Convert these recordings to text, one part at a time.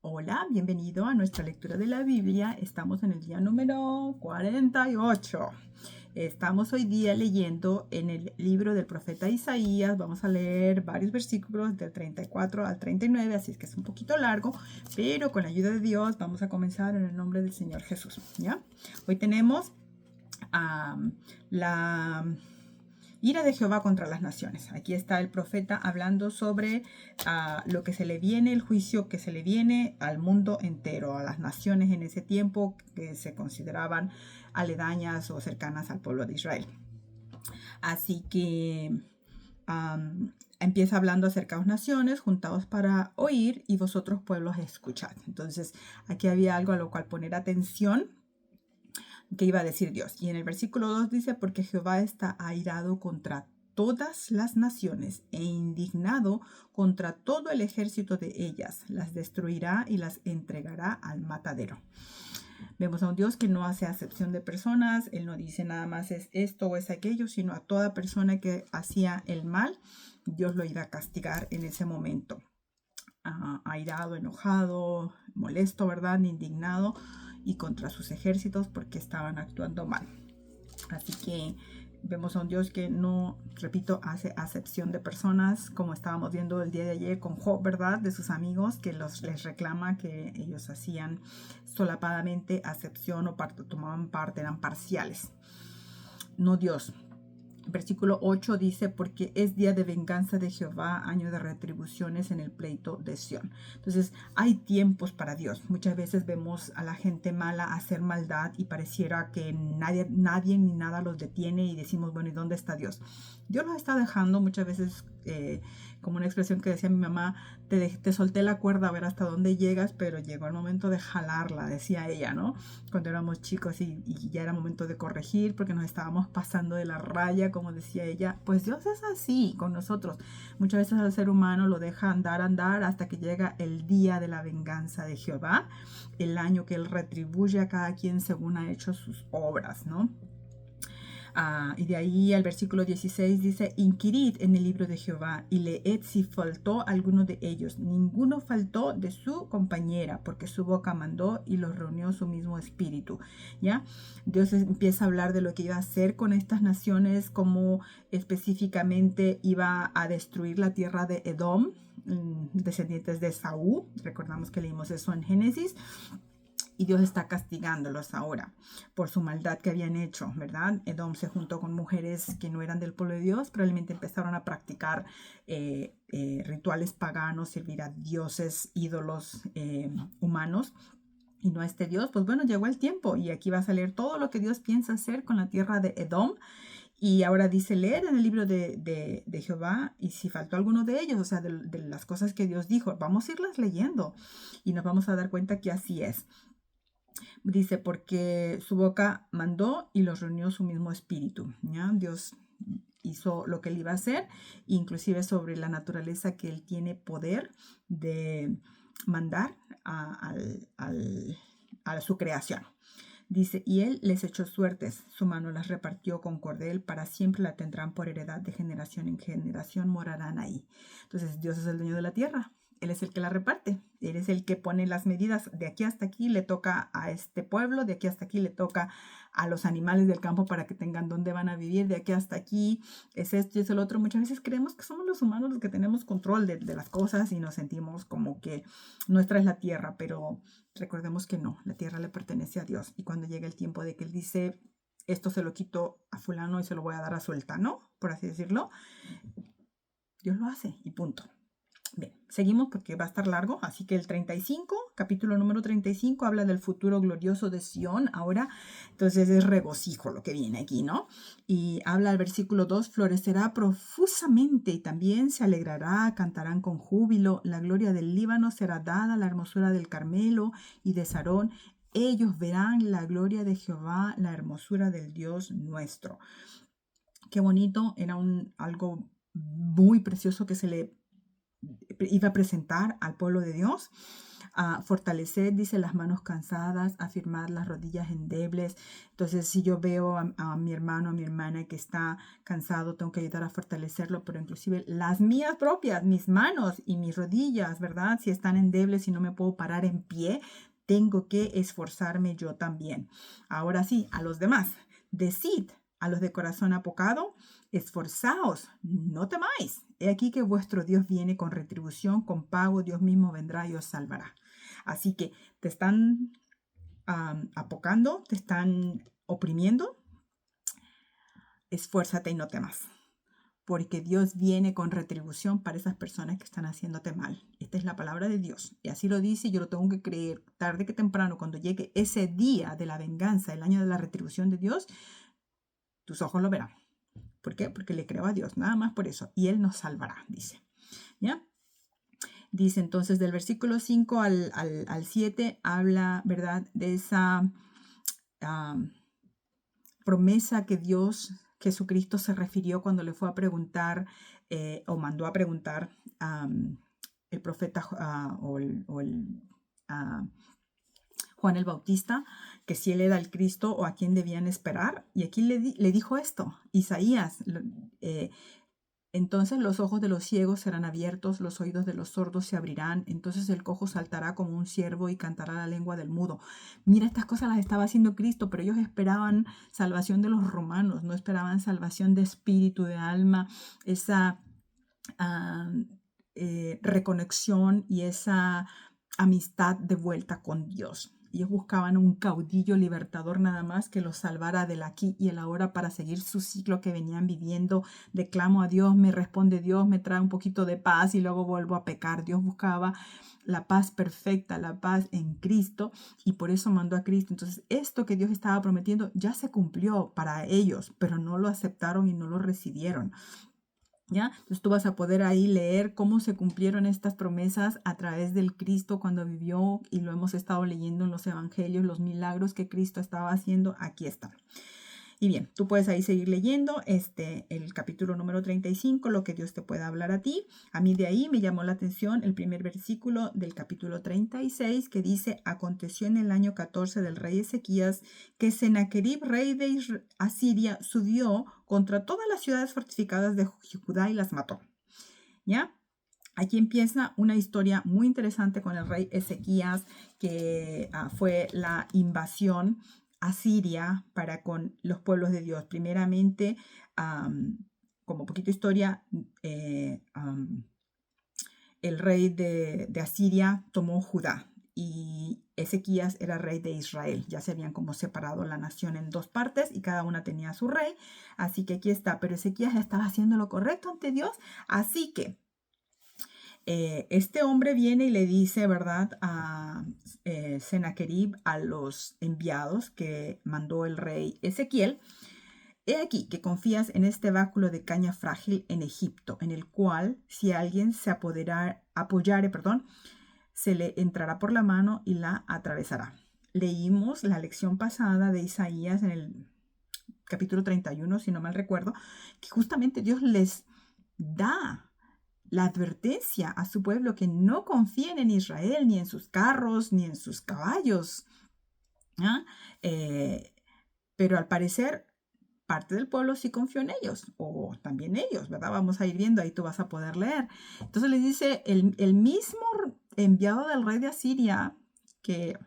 Hola, bienvenido a nuestra lectura de la Biblia. Estamos en el día número 48. Estamos hoy día leyendo en el libro del profeta Isaías. Vamos a leer varios versículos del 34 al 39, así es que es un poquito largo, pero con la ayuda de Dios vamos a comenzar en el nombre del Señor Jesús. ¿Ya? Hoy tenemos la ira de Jehová contra las naciones. Aquí está el profeta hablando sobre lo que se le viene, el juicio que se le viene al mundo entero, a las naciones en ese tiempo que se consideraban aledañas o cercanas al pueblo de Israel. Así que empieza hablando: acercaos naciones, juntaos para oír, y vosotros pueblos escuchad. Entonces aquí había algo a lo cual poner atención, que iba a decir Dios. Y en el versículo 2 dice: porque Jehová está airado contra todas las naciones e indignado contra todo el ejército de ellas. Las destruirá y las entregará al matadero. Vemos a un Dios que no hace acepción de personas. Él no dice nada más es esto o es aquello, sino a toda persona que hacía el mal, Dios lo iba a castigar en ese momento. Airado, enojado, molesto, ¿verdad? Indignado, y contra sus ejércitos porque estaban actuando mal. Así que vemos a un Dios que no, repito, hace acepción de personas, como estábamos viendo el día de ayer con Job, ¿verdad? De sus amigos, que les reclama que ellos hacían solapadamente acepción o tomaban parte, eran parciales. No Dios. Versículo 8 dice: porque es día de venganza de Jehová, año de retribuciones en el pleito de Sión. Entonces hay tiempos para Dios. Muchas veces vemos a la gente mala hacer maldad y pareciera que nadie ni nada los detiene, y decimos, bueno, ¿y dónde está Dios? Dios los está dejando muchas veces, como una expresión que decía mi mamá: te solté la cuerda a ver hasta dónde llegas, pero llegó el momento de jalarla, decía ella, ¿no? Cuando éramos chicos y ya era momento de corregir porque nos estábamos pasando de la raya, como decía ella. Pues Dios es así con nosotros. Muchas veces al ser humano lo deja andar hasta que llega el día de la venganza de Jehová, el año que Él retribuye a cada quien según ha hecho sus obras, ¿no? Y de ahí al versículo 16 dice: inquirid en el libro de Jehová y leed si faltó alguno de ellos. Ninguno faltó de su compañera, porque su boca mandó y los reunió su mismo espíritu. ¿Ya? Dios empieza a hablar de lo que iba a hacer con estas naciones, cómo específicamente iba a destruir la tierra de Edom, descendientes de Saúl. Recordamos que leímos eso en Génesis. Y Dios está castigándolos ahora por su maldad que habían hecho, ¿verdad? Edom se juntó con mujeres que no eran del pueblo de Dios, probablemente empezaron a practicar rituales paganos, servir a dioses, ídolos humanos, y no a este Dios. Pues bueno, llegó el tiempo y aquí va a salir todo lo que Dios piensa hacer con la tierra de Edom. Y ahora dice: leer en el libro de Jehová, y si faltó alguno de ellos, o sea, de las cosas que Dios dijo, vamos a irlas leyendo y nos vamos a dar cuenta que así es. Dice: porque su boca mandó y los reunió su mismo espíritu. ¿Ya? Dios hizo lo que Él iba a hacer, inclusive sobre la naturaleza, que Él tiene poder de mandar a su creación. Dice: y Él les echó suertes, su mano las repartió con cordel, para siempre la tendrán por heredad, de generación en generación morarán ahí. Entonces Dios es el dueño de la tierra. Él es el que la reparte. Él es el que pone las medidas. De aquí hasta aquí le toca a este pueblo, de aquí hasta aquí le toca a los animales del campo para que tengan dónde van a vivir, de aquí hasta aquí es esto y es el otro. Muchas veces creemos que somos los humanos los que tenemos control de las cosas y nos sentimos como que nuestra es la tierra, pero recordemos que no, la tierra le pertenece a Dios. Y cuando llega el tiempo de que Él dice: esto se lo quito a fulano y se lo voy a dar a Sultano, por así decirlo, Dios lo hace y punto. Bien, seguimos porque va a estar largo, así que el 35, capítulo número 35, habla del futuro glorioso de Sión ahora. Entonces es regocijo lo que viene aquí, ¿no? Y habla el versículo 2: florecerá profusamente y también se alegrará, cantarán con júbilo, la gloria del Líbano será dada, la hermosura del Carmelo y de Sarón. Ellos verán la gloria de Jehová, la hermosura del Dios nuestro. Qué bonito, era algo muy precioso que se le iba a presentar al pueblo de Dios. fortaleced, dice, las manos cansadas, afirmad las rodillas endebles. Entonces, si yo veo a mi hermano, a mi hermana que está cansado, tengo que ayudar a fortalecerlo, pero inclusive las mías propias, mis manos y mis rodillas, ¿verdad? Si están endebles y no me puedo parar en pie, tengo que esforzarme yo también. Ahora sí, a los demás, decid a los de corazón apocado, esforzaos, no temáis. He aquí que vuestro Dios viene con retribución, con pago, Dios mismo vendrá y os salvará. Así que te están apocando, te están oprimiendo, esfuérzate y no temas. Porque Dios viene con retribución para esas personas que están haciéndote mal. Esta es la palabra de Dios. Y así lo dice, yo lo tengo que creer. Tarde que temprano, cuando llegue ese día de la venganza, el año de la retribución de Dios, tus ojos lo verán. ¿Por qué? Porque le creo a Dios, nada más por eso. Y Él nos salvará, dice. ¿Ya? Dice entonces del versículo 5 al 7, habla, ¿verdad? De esa promesa que Dios, Jesucristo, se refirió cuando le fue a preguntar o mandó a preguntar el profeta Juan el Bautista, que si él era el Cristo o a quién debían esperar. Y aquí le dijo esto, Isaías, entonces los ojos de los ciegos serán abiertos, los oídos de los sordos se abrirán, entonces el cojo saltará como un ciervo y cantará la lengua del mudo. Mira, estas cosas las estaba haciendo Cristo, pero ellos esperaban salvación de los romanos, no esperaban salvación de espíritu, de alma, esa reconexión y esa amistad de vuelta con Dios. Ellos buscaban un caudillo libertador nada más que los salvara del aquí y el ahora para seguir su ciclo que venían viviendo. Declamo a Dios, me responde Dios, me trae un poquito de paz y luego vuelvo a pecar. Dios buscaba la paz perfecta, la paz en Cristo, y por eso mandó a Cristo. Entonces, esto que Dios estaba prometiendo ya se cumplió para ellos, pero no lo aceptaron y no lo recibieron. ¿Ya? Entonces tú vas a poder ahí leer cómo se cumplieron estas promesas a través del Cristo cuando vivió, y lo hemos estado leyendo en los evangelios, los milagros que Cristo estaba haciendo, aquí están. Y bien, tú puedes ahí seguir leyendo el capítulo número 35, lo que Dios te pueda hablar a ti. A mí de ahí me llamó la atención el primer versículo del capítulo 36, que dice: aconteció en el año 14 del rey Ezequías que Sennacherib, rey de Asiria, subió contra todas las ciudades fortificadas de Judá y las mató. ¿Ya? Aquí empieza una historia muy interesante con el rey Ezequías, que fue la invasión a Siria para con los pueblos de Dios. Primeramente, como poquito historia, el rey de Asiria tomó Judá y Ezequías era rey de Israel. Ya se habían como separado la nación en dos partes y cada una tenía su rey. Así que aquí está. Pero Ezequías estaba haciendo lo correcto ante Dios. Así que este hombre viene y le dice, ¿verdad?, a Sennacherib, a los enviados que mandó el rey Ezequiel: he aquí que confías en este báculo de caña frágil en Egipto, en el cual si alguien se apoyare, se le entrará por la mano y la atravesará. Leímos la lección pasada de Isaías en el capítulo 31, si no mal recuerdo, que justamente Dios les da la advertencia a su pueblo que no confíen en Israel, ni en sus carros, ni en sus caballos. Pero al parecer, parte del pueblo sí confió en ellos, o también ellos, ¿verdad? Vamos a ir viendo, ahí tú vas a poder leer. Entonces les dice el mismo enviado del rey de Asiria, que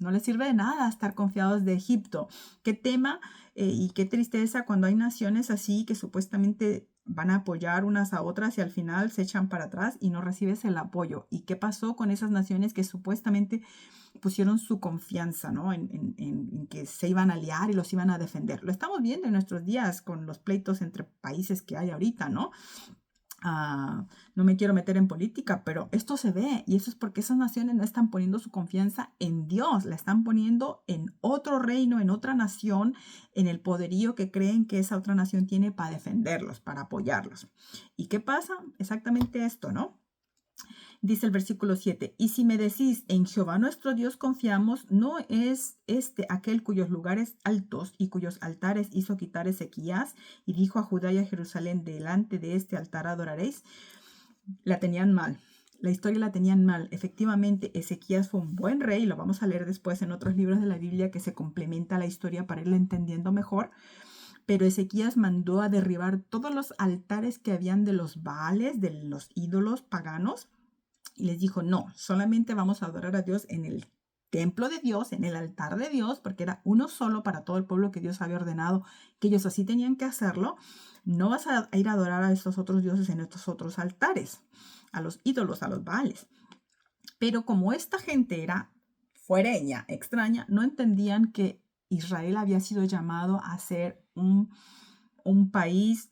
no les sirve de nada estar confiados de Egipto. Qué tema y qué tristeza cuando hay naciones así que supuestamente van a apoyar unas a otras y al final se echan para atrás y no recibes el apoyo. ¿Y qué pasó con esas naciones que supuestamente pusieron su confianza, ¿no?, en que se iban a aliar y los iban a defender? Lo estamos viendo en nuestros días con los pleitos entre países que hay ahorita, ¿no? No me quiero meter en política, pero esto se ve, y eso es porque esas naciones no están poniendo su confianza en Dios, la están poniendo en otro reino, en otra nación, en el poderío que creen que esa otra nación tiene para defenderlos, para apoyarlos. ¿Y qué pasa? Exactamente esto, ¿no? Dice el versículo 7, y si me decís, en Jehová nuestro Dios confiamos, ¿no es aquel cuyos lugares altos y cuyos altares hizo quitar Ezequías y dijo a Judá y a Jerusalén, delante de este altar adoraréis? La tenían mal. la historia la tenían mal. Efectivamente, Ezequías fue un buen rey, lo vamos a leer después en otros libros de la Biblia que se complementa la historia para irla entendiendo mejor. Pero Ezequías mandó a derribar todos los altares que habían de los Baales, de los ídolos paganos, y les dijo, no, solamente vamos a adorar a Dios en el templo de Dios, en el altar de Dios, porque era uno solo para todo el pueblo que Dios había ordenado, que ellos así tenían que hacerlo. No vas a ir a adorar a estos otros dioses en estos otros altares, a los ídolos, a los Baales. Pero como esta gente era fuereña, extraña, no entendían que Israel había sido llamado a ser un país,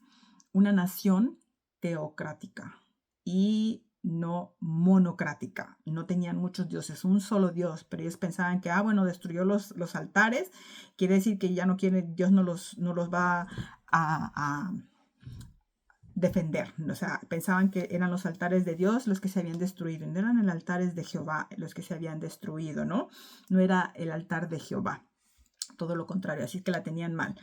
una nación teocrática y no monocrática. No tenían muchos dioses, un solo Dios, pero ellos pensaban que, bueno, destruyó los altares, quiere decir que ya no quiere, Dios no los va a defender. O sea, pensaban que eran los altares de Dios los que se habían destruido, no eran los altares de Jehová los que se habían destruido, ¿no? No era el altar de Jehová, todo lo contrario, así que la tenían mal.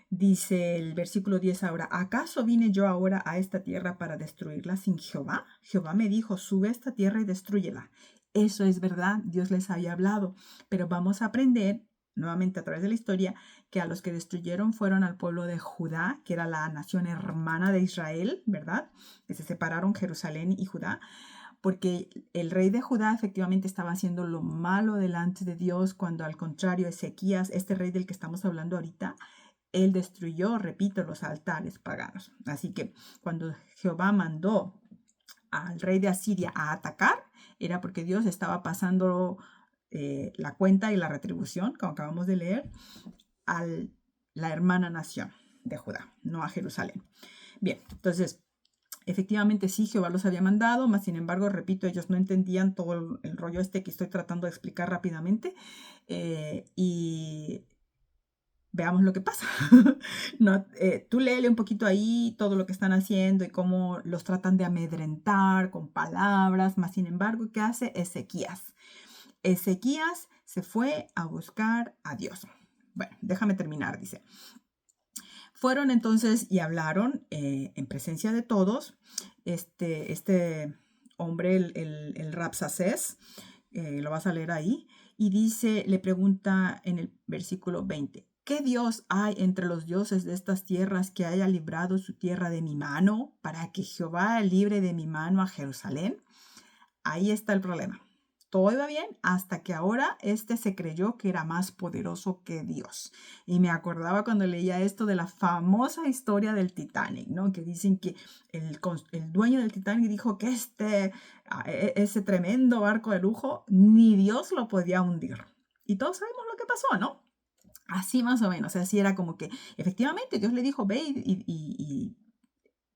Dice el versículo 10 ahora, ¿acaso vine yo ahora a esta tierra para destruirla sin Jehová? Jehová me dijo, sube a esta tierra y destrúyela. Eso es verdad, Dios les había hablado, pero vamos a aprender nuevamente a través de la historia, que a los que destruyeron fueron al pueblo de Judá, que era la nación hermana de Israel, ¿verdad? Que se separaron Jerusalén y Judá, porque el rey de Judá efectivamente estaba haciendo lo malo delante de Dios, cuando al contrario Ezequías, este rey del que estamos hablando ahorita, él destruyó, repito, los altares paganos. Así que cuando Jehová mandó al rey de Asiria a atacar, era porque Dios estaba pasando la cuenta y la retribución, como acabamos de leer, a la hermana nación de Judá, no a Jerusalén. Bien, entonces, efectivamente sí, Jehová los había mandado, mas sin embargo, repito, ellos no entendían todo el rollo este que estoy tratando de explicar rápidamente, y veamos lo que pasa. No, tú léele un poquito ahí todo lo que están haciendo y cómo los tratan de amedrentar con palabras, mas sin embargo, ¿qué hace Ezequías? Ezequías se fue a buscar a Dios. Bueno, déjame terminar, dice. Fueron entonces y hablaron en presencia de todos. Este hombre, el Rabsacés, lo vas a leer ahí, y dice, le pregunta en el versículo 20, ¿qué Dios hay entre los dioses de estas tierras que haya librado su tierra de mi mano para que Jehová libre de mi mano a Jerusalén? Ahí está el problema. Todo iba bien hasta que ahora se creyó que era más poderoso que Dios. Y me acordaba cuando leía esto de la famosa historia del Titanic, ¿no? Que dicen que el dueño del Titanic dijo que ese tremendo barco de lujo, ni Dios lo podía hundir. Y todos sabemos lo que pasó, ¿no? Así más o menos. Así era como que efectivamente Dios le dijo, ve y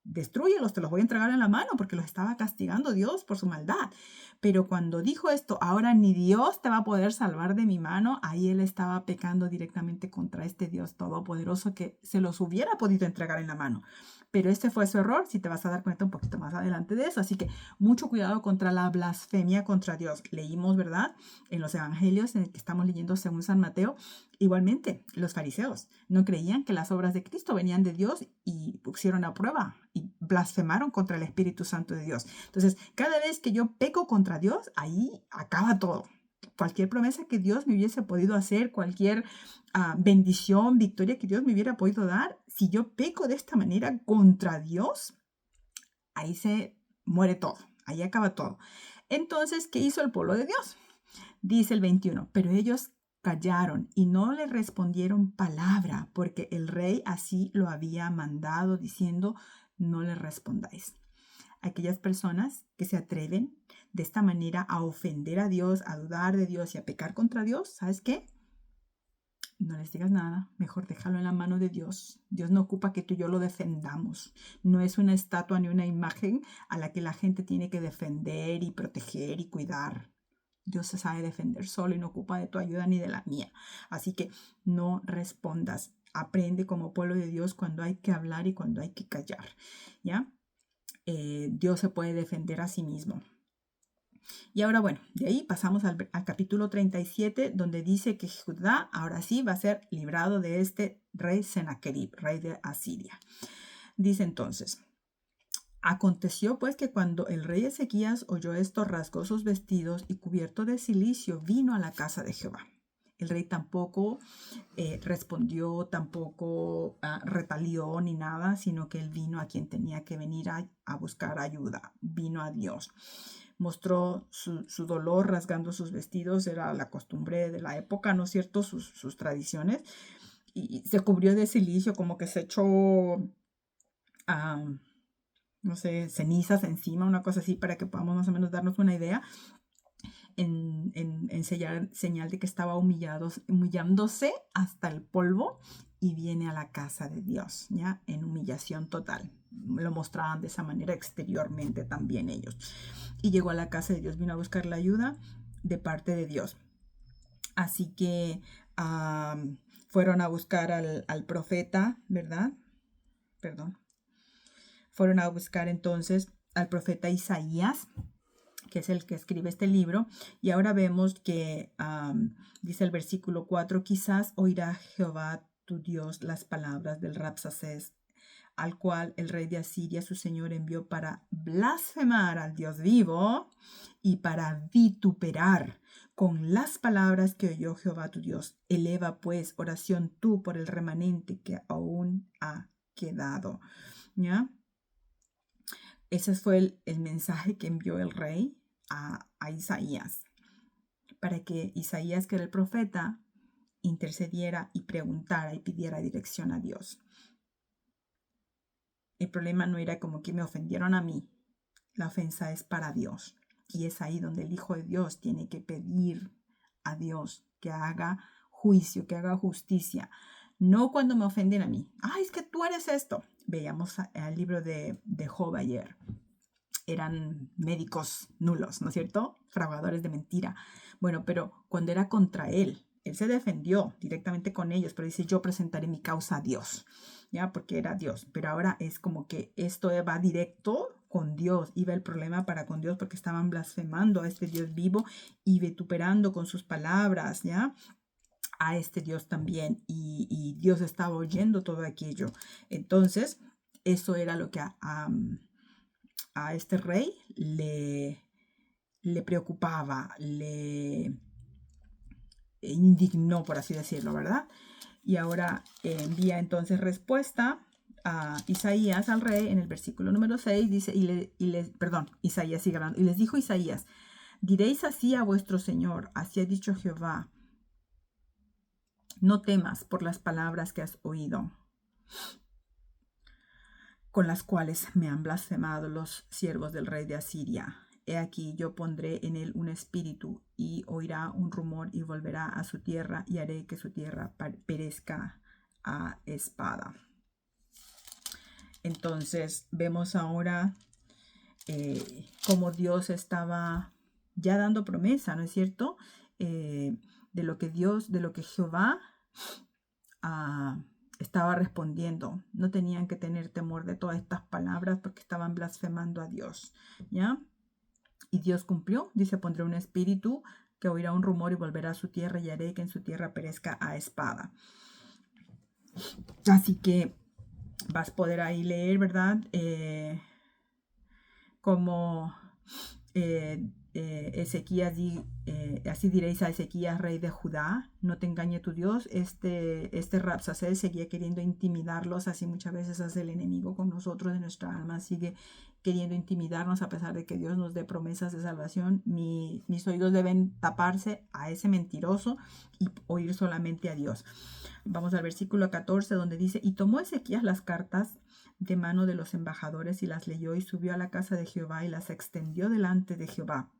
destrúyelos, te los voy a entregar en la mano, porque los estaba castigando Dios por su maldad. Pero cuando dijo esto, ahora ni Dios te va a poder salvar de mi mano, ahí él estaba pecando directamente contra este Dios todopoderoso que se los hubiera podido entregar en la mano. Pero este fue su error, si te vas a dar cuenta un poquito más adelante de eso. Así que mucho cuidado contra la blasfemia contra Dios. Leímos, ¿verdad? En los evangelios en el que estamos leyendo según San Mateo, igualmente los fariseos no creían que las obras de Cristo venían de Dios y pusieron a prueba y blasfemaron contra el Espíritu Santo de Dios. Entonces, cada vez que yo peco contra Dios, ahí acaba todo. Cualquier promesa que Dios me hubiese podido hacer, cualquier bendición, victoria que Dios me hubiera podido dar, si yo peco de esta manera contra Dios, ahí se muere todo, ahí acaba todo. Entonces, ¿qué hizo el pueblo de Dios? Dice el 21, pero ellos callaron y no le respondieron palabra, porque el rey así lo había mandado, diciendo, no le respondáis. Aquellas personas que se atreven de esta manera a ofender a Dios, a dudar de Dios y a pecar contra Dios, ¿sabes qué? No les digas nada, mejor déjalo en la mano de Dios. Dios no ocupa que tú y yo lo defendamos. No es una estatua ni una imagen a la que la gente tiene que defender y proteger y cuidar. Dios se sabe defender solo y no ocupa de tu ayuda ni de la mía. Así que no respondas. Aprende como pueblo de Dios cuando hay que hablar y cuando hay que callar. ¿Ya? Dios se puede defender a sí mismo. Y ahora, bueno, de ahí pasamos al capítulo 37, donde dice que Judá ahora sí va a ser librado de este rey Sennacherib, rey de Asiria. Dice entonces, Aconteció pues que cuando el rey Ezequías oyó esto, rasgó sus vestidos y cubierto de cilicio vino a la casa de Jehová. El rey tampoco respondió, tampoco retalió ni nada, sino que él vino a quien tenía que venir a buscar ayuda, vino a Dios. Mostró su dolor rasgando sus vestidos, era la costumbre de la época, ¿no es cierto? Sus tradiciones. Y se cubrió de silicio, como que se echó, no sé, cenizas encima, una cosa así, para que podamos más o menos darnos una idea. En señal de que estaba humillándose hasta el polvo, y viene a la casa de Dios, ¿ya? En humillación total. Lo mostraban de esa manera exteriormente también ellos. Y llegó a la casa de Dios, vino a buscar la ayuda de parte de Dios. Así que fueron a buscar al profeta, ¿verdad? Perdón. Fueron a buscar entonces al profeta Isaías, que es el que escribe este libro, y ahora vemos que dice el versículo 4, quizás oirá Jehová tu Dios las palabras del Rabsacés, al cual el rey de Asiria, su señor, envió para blasfemar al Dios vivo y para vituperar con las palabras que oyó Jehová tu Dios. Eleva pues oración tú por el remanente que aún ha quedado. ¿Ya? Ese fue el mensaje que envió el rey a Isaías, para que Isaías, que era el profeta, intercediera y preguntara y pidiera dirección a Dios. El problema no era como que me ofendieron a mí, la ofensa es para Dios, y es ahí donde el Hijo de Dios tiene que pedir a Dios que haga juicio, que haga justicia, no cuando me ofenden a mí. Ay, es que tú eres esto. Veíamos el libro de Job ayer. Eran médicos nulos, ¿no es cierto? Fraudadores de mentira. Bueno, pero cuando era contra él se defendió directamente con ellos, pero dice, yo presentaré mi causa a Dios, ¿ya? Porque era Dios. Pero ahora es como que esto va directo con Dios. Iba el problema para con Dios porque estaban blasfemando a este Dios vivo y vituperando con sus palabras, ¿ya? A este Dios también. Y Dios estaba oyendo todo aquello. Entonces, eso era lo que a este rey le preocupaba, le indignó, por así decirlo, ¿verdad? Y ahora envía entonces respuesta a Isaías, al rey, en el versículo número 6, dice, Isaías sigue hablando, y les dijo Isaías, diréis así a vuestro Señor, así ha dicho Jehová, no temas por las palabras que has oído, con las cuales me han blasfemado los siervos del rey de Asiria. He aquí, yo pondré en él un espíritu, y oirá un rumor, y volverá a su tierra, y haré que su tierra perezca a espada. Entonces, vemos ahora cómo Dios estaba ya dando promesa, ¿no es cierto? De lo que Jehová estaba respondiendo. No tenían que tener temor de todas estas palabras porque estaban blasfemando a Dios, ¿ya? Y Dios cumplió, dice, pondré un espíritu que oirá un rumor y volverá a su tierra, y haré que en su tierra perezca a espada. Así que vas a poder ahí leer, ¿verdad? Como Ezequías, así diréis a Ezequías, rey de Judá, no te engañe tu Dios. Este Rabsacés seguía queriendo intimidarlos, así muchas veces hace el enemigo con nosotros, de nuestra alma, sigue queriendo intimidarnos a pesar de que Dios nos dé promesas de salvación. Mis oídos deben taparse a ese mentiroso y oír solamente a Dios. Vamos al versículo 14, donde dice, y tomó Ezequías las cartas de mano de los embajadores y las leyó, y subió a la casa de Jehová y las extendió delante de Jehová.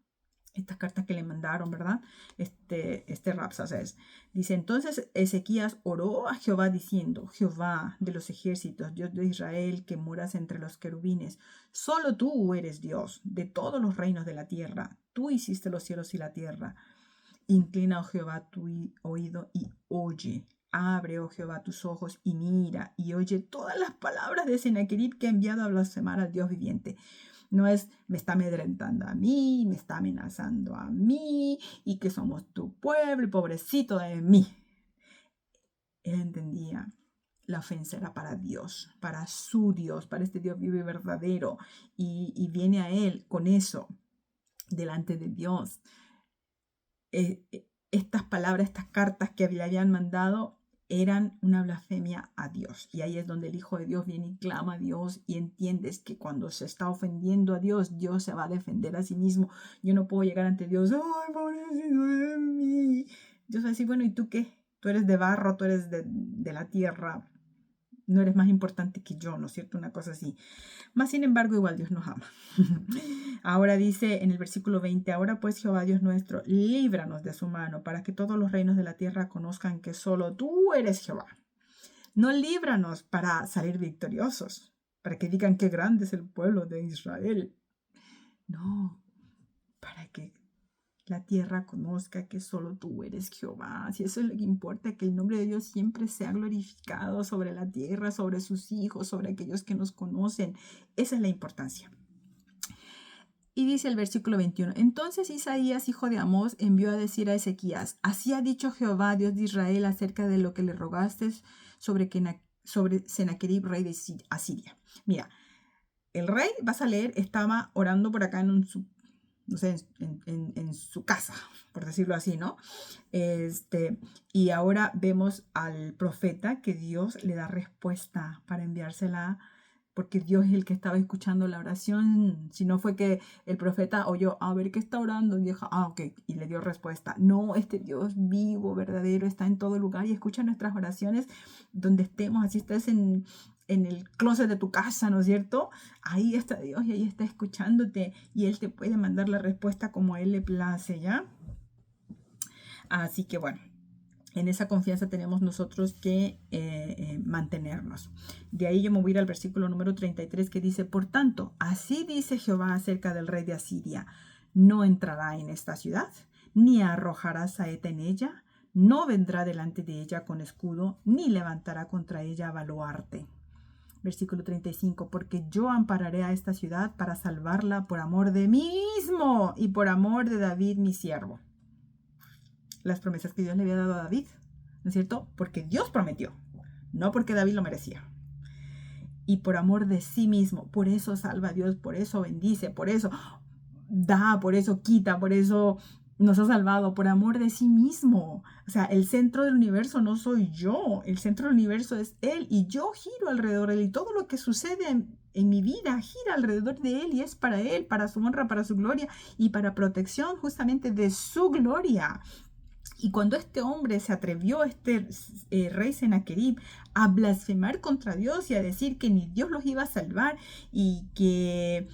Estas cartas que le mandaron, ¿verdad? Este Rabsacés. Dice, entonces Ezequías oró a Jehová diciendo, Jehová de los ejércitos, Dios de Israel, que moras entre los querubines, solo tú eres Dios de todos los reinos de la tierra. Tú hiciste los cielos y la tierra. Inclina, oh Jehová, tu oído y oye. Abre, oh Jehová, tus ojos y mira y oye todas las palabras de Sennacherib, que ha enviado a blasfemar al Dios viviente. No es, me está amedrentando a mí, me está amenazando a mí, y que somos tu pueblo, y pobrecito de mí. Él entendía la ofensa era para Dios, para su Dios, para este Dios vivo y verdadero. Y viene a él con eso delante de Dios. Estas palabras, estas cartas que le habían mandado eran una blasfemia a Dios. Y ahí es donde el Hijo de Dios viene y clama a Dios y entiendes que cuando se está ofendiendo a Dios, Dios se va a defender a sí mismo. Yo no puedo llegar ante Dios, ¡ay, pobrecito de mí! Dios va a decir, bueno, ¿y tú qué? Tú eres de barro, tú eres de la tierra, no eres más importante que yo, ¿no es cierto? Una cosa así. Mas, sin embargo, igual Dios nos ama. Ahora dice en el versículo 20, ahora pues Jehová Dios nuestro, líbranos de su mano, para que todos los reinos de la tierra conozcan que solo tú eres Jehová. No líbranos para salir victoriosos, para que digan qué grande es el pueblo de Israel. No, para que la tierra conozca que solo tú eres Jehová. Si eso es lo que importa, que el nombre de Dios siempre sea glorificado sobre la tierra, sobre sus hijos, sobre aquellos que nos conocen. Esa es la importancia. Y dice el versículo 21, entonces Isaías, hijo de Amós, envió a decir a Ezequías, así ha dicho Jehová, Dios de Israel, acerca de lo que le rogaste sobre Sennacherib, rey de Asiria. Mira, el rey, vas a leer, estaba orando por acá en su casa, por decirlo así, ¿no? Y ahora vemos al profeta que Dios le da respuesta para enviársela, porque Dios es el que estaba escuchando la oración. Si no fue que el profeta oyó, a ver qué está orando, y dijo, ok, y le dio respuesta. No, este Dios vivo, verdadero, está en todo lugar y escucha nuestras oraciones donde estemos. Así estés en el closet de tu casa, ¿no es cierto? Ahí está Dios y ahí está escuchándote y Él te puede mandar la respuesta como a Él le place, ¿ya? Así que bueno, en esa confianza tenemos nosotros que mantenernos. De ahí yo me voy a ir al versículo número 33 que dice, por tanto, así dice Jehová acerca del rey de Asiria, no entrará en esta ciudad, ni arrojará saeta en ella, no vendrá delante de ella con escudo, ni levantará contra ella baluarte. Versículo 35, porque yo ampararé a esta ciudad para salvarla por amor de mí mismo y por amor de David mi siervo. Las promesas que Dios le había dado a David, ¿no es cierto? Porque Dios prometió, no porque David lo merecía. Y por amor de sí mismo, por eso salva a Dios, por eso bendice, por eso da, por eso quita, por eso nos ha salvado, por amor de sí mismo. O sea, el centro del universo no soy yo, el centro del universo es Él y yo giro alrededor de Él y todo lo que sucede en mi vida gira alrededor de Él y es para Él, para su honra, para su gloria y para protección justamente de su gloria. Y cuando este hombre se atrevió, rey Sennacherib, a blasfemar contra Dios y a decir que ni Dios los iba a salvar y que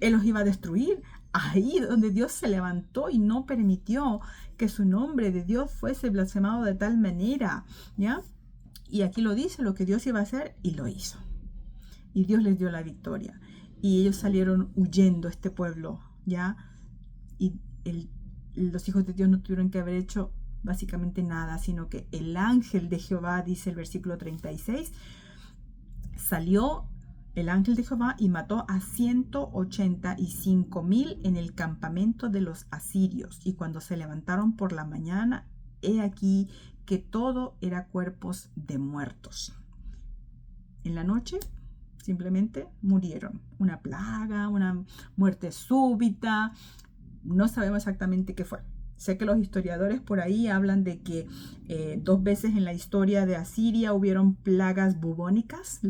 Él los iba a destruir, ahí donde Dios se levantó y no permitió que su nombre de Dios fuese blasfemado de tal manera, ¿ya? Y aquí lo dice, lo que Dios iba a hacer, y lo hizo. Y Dios les dio la victoria. Y ellos salieron huyendo, este pueblo, ¿ya? Y los hijos de Dios no tuvieron que haber hecho básicamente nada, sino que el ángel de Jehová, dice el versículo 36, salió el ángel de Jehová y mató a 185,000 en el campamento de los asirios. Y cuando se levantaron por la mañana, he aquí que todo era cuerpos de muertos. En la noche simplemente murieron. Una plaga, una muerte súbita. No sabemos exactamente qué fue. Sé que los historiadores por ahí hablan de que 2 veces en la historia de Asiria hubieron plagas bubónicas,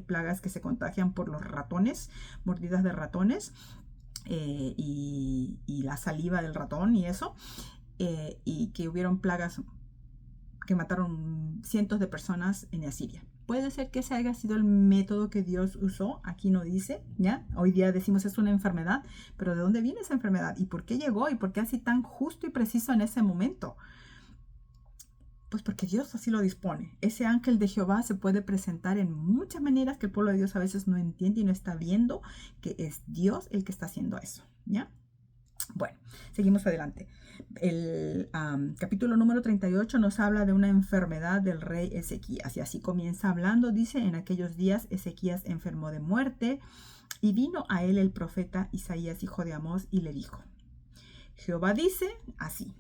plagas que se contagian por los ratones, mordidas de ratones y la saliva del ratón y eso, y que hubieron plagas que mataron cientos de personas en Asiria. Puede ser que ese haya sido el método que Dios usó, aquí no dice, ¿ya? Hoy día decimos es una enfermedad, pero ¿de dónde viene esa enfermedad? ¿Y por qué llegó? ¿Y por qué así tan justo y preciso en ese momento? Pues porque Dios así lo dispone. Ese ángel de Jehová se puede presentar en muchas maneras que el pueblo de Dios a veces no entiende y no está viendo que es Dios el que está haciendo eso, ¿ya? Bueno, seguimos adelante. El capítulo número 38 nos habla de una enfermedad del rey Ezequías. Y así comienza hablando, dice, en aquellos días Ezequías enfermó de muerte y vino a él el profeta Isaías, hijo de Amós, y le dijo, Jehová dice así,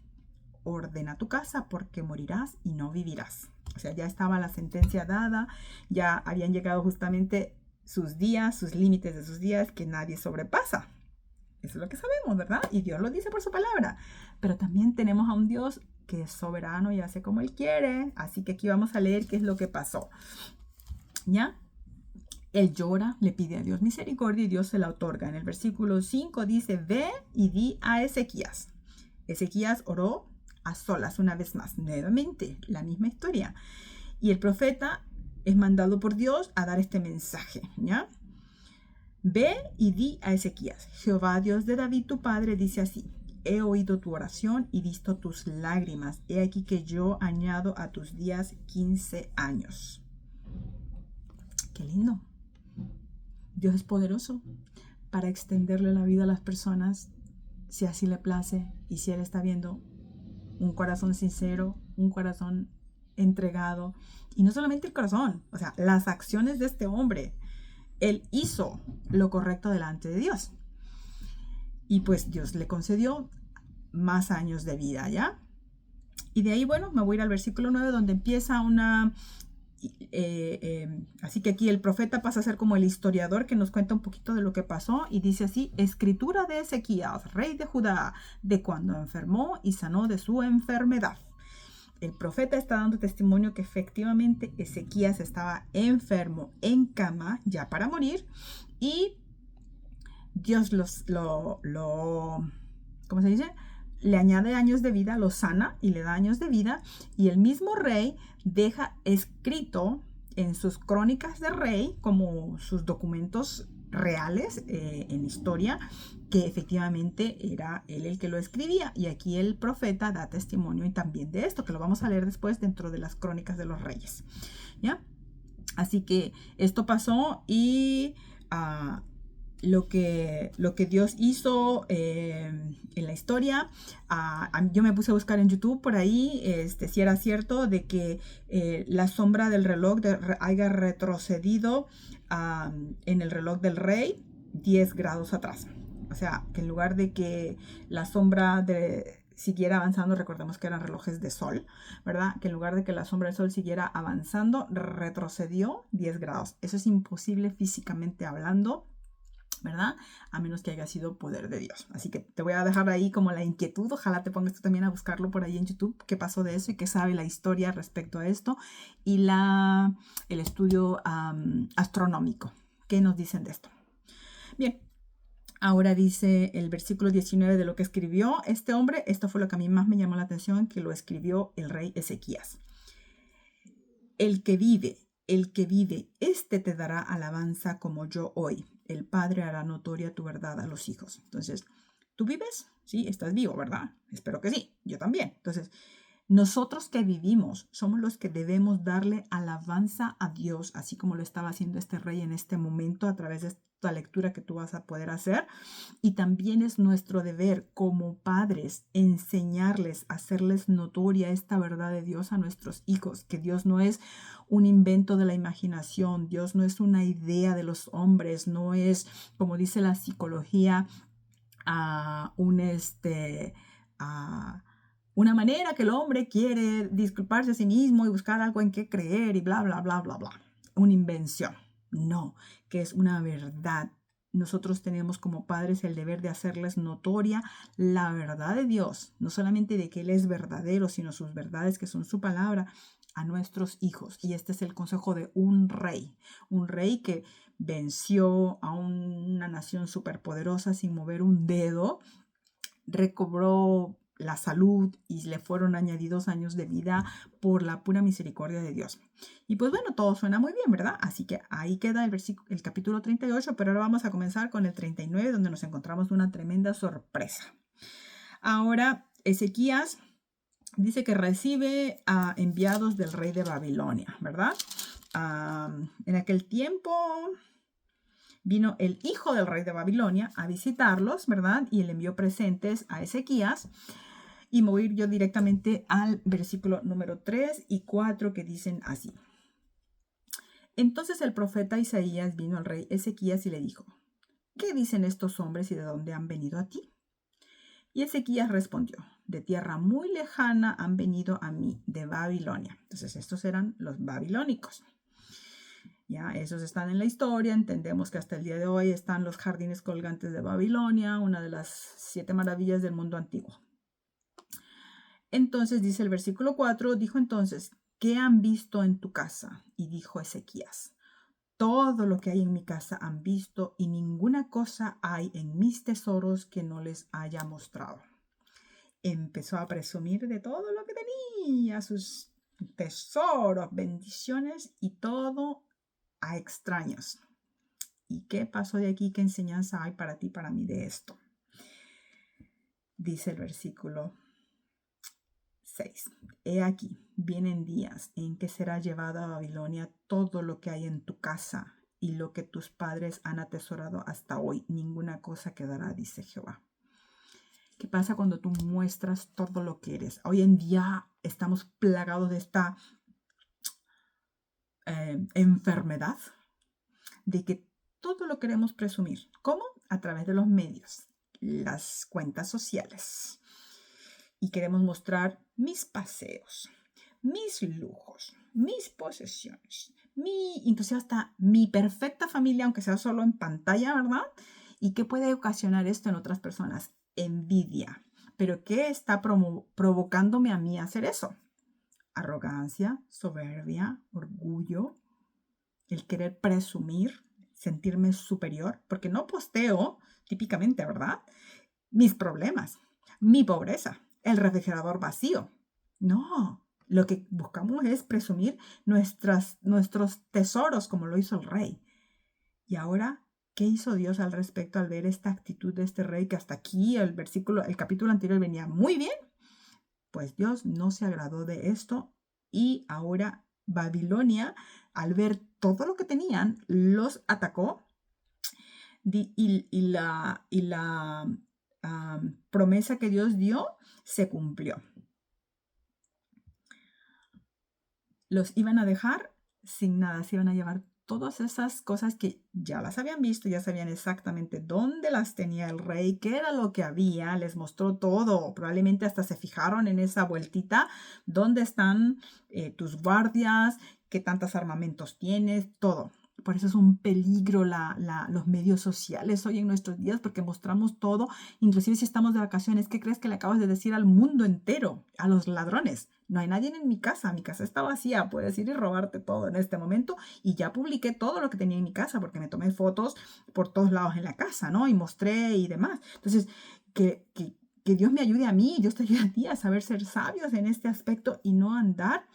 ordena tu casa porque morirás y no vivirás. O sea, ya estaba la sentencia dada, ya habían llegado justamente sus días, sus límites de sus días que nadie sobrepasa. Eso es lo que sabemos, ¿verdad? Y Dios lo dice por su palabra. Pero también tenemos a un Dios que es soberano y hace como Él quiere. Así que aquí vamos a leer qué es lo que pasó. ¿Ya? Él llora, le pide a Dios misericordia y Dios se la otorga. En el versículo 5 dice, ve y di a Ezequías. Ezequías oró a solas una vez más, nuevamente, la misma historia. Y el profeta es mandado por Dios a dar este mensaje, ¿ya? Ve y di a Ezequías, Jehová Dios de David tu padre dice así, he oído tu oración y visto tus lágrimas, he aquí que yo añado a tus días 15 años. Qué lindo. Dios es poderoso para extenderle la vida a las personas si así le place y si Él está viendo un corazón sincero, un corazón entregado. Y no solamente el corazón, o sea, las acciones de este hombre. Él hizo lo correcto delante de Dios. Y pues Dios le concedió más años de vida, ¿ya? Y de ahí, bueno, me voy a ir al versículo 9 donde empieza una... así que aquí el profeta pasa a ser como el historiador que nos cuenta un poquito de lo que pasó y dice así, escritura de Ezequías, rey de Judá, de cuando enfermó y sanó de su enfermedad. El profeta está dando testimonio que efectivamente Ezequías estaba enfermo en cama ya para morir y Dios ¿cómo se dice? Le añade años de vida, lo sana y le da años de vida y el mismo rey deja escrito en sus crónicas de rey como sus documentos reales en historia que efectivamente era él el que lo escribía y aquí el profeta da testimonio y también de esto que lo vamos a leer después dentro de las crónicas de los reyes, ¿ya? Así que esto pasó y lo que Dios hizo en la historia. Yo me puse a buscar en YouTube por ahí si era cierto de que la sombra del reloj haya retrocedido en el reloj del rey 10 grados atrás. O sea, que en lugar de que la sombra siguiera avanzando, recordemos que eran relojes de sol, ¿verdad? Que en lugar de que la sombra del sol siguiera avanzando, retrocedió 10 grados. Eso es imposible físicamente hablando, ¿verdad? A menos que haya sido poder de Dios. Así que te voy a dejar ahí como la inquietud. Ojalá te pongas tú también a buscarlo por ahí en YouTube, qué pasó de eso y qué sabe la historia respecto a esto. Y el estudio astronómico. ¿Qué nos dicen de esto? Bien. Ahora dice el versículo 19 de lo que escribió este hombre. Esto fue lo que a mí más me llamó la atención, que lo escribió el rey Ezequías. El que vive, este te dará alabanza como yo hoy. El Padre hará notoria tu verdad a los hijos. Entonces, ¿tú vives? Sí, estás vivo, ¿verdad? Espero que sí, yo también. Entonces, nosotros que vivimos somos los que debemos darle alabanza a Dios, así como lo estaba haciendo este rey en este momento a través de esta lectura que tú vas a poder hacer. Y también es nuestro deber como padres enseñarles, hacerles notoria esta verdad de Dios a nuestros hijos, que Dios no es un invento de la imaginación, Dios no es una idea de los hombres, no es, como dice la psicología, una manera que el hombre quiere disculparse a sí mismo y buscar algo en qué creer y bla, bla, bla, bla, bla. Una invención. No, que es una verdad. Nosotros tenemos como padres el deber de hacerles notoria la verdad de Dios, no solamente de que Él es verdadero, sino sus verdades que son su palabra a nuestros hijos. Y este es el consejo de un rey que venció a una nación superpoderosa sin mover un dedo, recobró la salud y le fueron añadidos años de vida por la pura misericordia de Dios. Y pues bueno, todo suena muy bien, ¿verdad? Así que ahí queda el capítulo 38, pero ahora vamos a comenzar con el 39, donde nos encontramos una tremenda sorpresa. Ahora, Ezequías dice que recibe a enviados del rey de Babilonia, ¿verdad? En aquel tiempo vino el hijo del rey de Babilonia a visitarlos, ¿verdad? Y le envió presentes a Ezequías. Y me voy a ir yo directamente al versículo número 3 y 4 que dicen así. Entonces el profeta Isaías vino al rey Ezequías y le dijo, ¿qué dicen estos hombres y de dónde han venido a ti? Y Ezequías respondió, de tierra muy lejana han venido a mí, de Babilonia. Entonces estos eran los babilónicos. Ya, esos están en la historia, entendemos que hasta el día de hoy están los jardines colgantes de Babilonia, una de las 7 maravillas del mundo antiguo. Entonces dice el versículo 4, dijo entonces, ¿qué han visto en tu casa? Y dijo Ezequías, todo lo que hay en mi casa han visto y ninguna cosa hay en mis tesoros que no les haya mostrado. Empezó a presumir de todo lo que tenía, sus tesoros, bendiciones y todo a extraños. ¿Y qué pasó de aquí? ¿Qué enseñanza hay para ti, para mí de esto? Dice el versículo 6. He aquí, vienen días en que será llevado a Babilonia todo lo que hay en tu casa y lo que tus padres han atesorado hasta hoy. Ninguna cosa quedará, dice Jehová. ¿Qué pasa cuando tú muestras todo lo que eres? Hoy en día estamos plagados de esta enfermedad de que todo lo queremos presumir. ¿Cómo? A través de los medios, las cuentas sociales. Y queremos mostrar mis paseos, mis lujos, mis posesiones, inclusive hasta mi perfecta familia, aunque sea solo en pantalla, ¿verdad? ¿Y qué puede ocasionar esto en otras personas? Envidia. ¿Pero qué está provocándome a mí a hacer eso? Arrogancia, soberbia, orgullo, el querer presumir, sentirme superior, porque no posteo típicamente, ¿verdad? Mis problemas, mi pobreza, el refrigerador vacío. No, lo que buscamos es presumir nuestros tesoros como lo hizo el rey. Y ahora, ¿qué hizo Dios al respecto al ver esta actitud de este rey que hasta aquí el capítulo anterior venía muy bien? Pues Dios no se agradó de esto y ahora Babilonia, al ver todo lo que tenían, los atacó y la promesa que Dios dio se cumplió. Los iban a dejar sin nada, se iban a llevar todas esas cosas que ya las habían visto, ya sabían exactamente dónde las tenía el rey, qué era lo que había, les mostró todo, probablemente hasta se fijaron en esa vueltita, dónde están tus guardias, qué tantos armamentos tienes, todo. Por eso es un peligro los medios sociales hoy en nuestros días, porque mostramos todo, inclusive si estamos de vacaciones. ¿Qué crees que le acabas de decir al mundo entero, a los ladrones? No hay nadie en mi casa está vacía, puedes ir y robarte todo en este momento. Y ya publiqué todo lo que tenía en mi casa, porque me tomé fotos por todos lados en la casa, ¿no? Y mostré y demás. Entonces, que Dios me ayude a mí, Dios te ayude a ti a saber ser sabios en este aspecto y no andar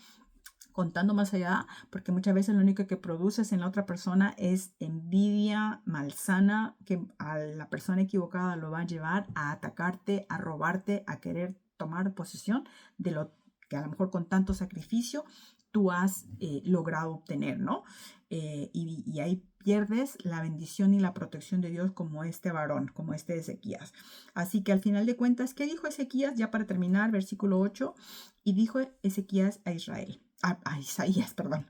contando más allá, porque muchas veces lo único que produces en la otra persona es envidia malsana que a la persona equivocada lo va a llevar a atacarte, a robarte, a querer tomar posesión de lo que a lo mejor con tanto sacrificio tú has logrado obtener, ¿no? Y ahí pierdes la bendición y la protección de Dios como este varón, como este Ezequías. Así que al final de cuentas, ¿qué dijo Ezequías? Ya para terminar, versículo 8, y dijo Ezequías a Israel. A Isaías, perdón.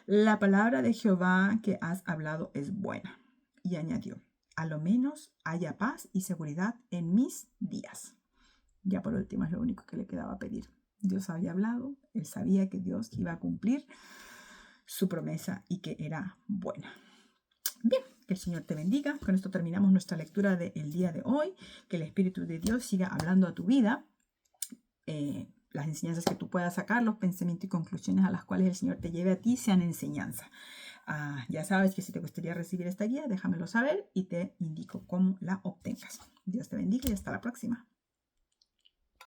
La palabra de Jehová que has hablado es buena. Y añadió, a lo menos haya paz y seguridad en mis días. Ya por último es lo único que le quedaba pedir. Dios había hablado, él sabía que Dios iba a cumplir su promesa y que era buena. Bien, que el Señor te bendiga. Con esto terminamos nuestra lectura del día de hoy. Que el Espíritu de Dios siga hablando a tu vida. Las enseñanzas que tú puedas sacar, los pensamientos y conclusiones a las cuales el Señor te lleve a ti sean enseñanza. Ya sabes que si te gustaría recibir esta guía, déjamelo saber y te indico cómo la obtengas. Dios te bendiga y hasta la próxima.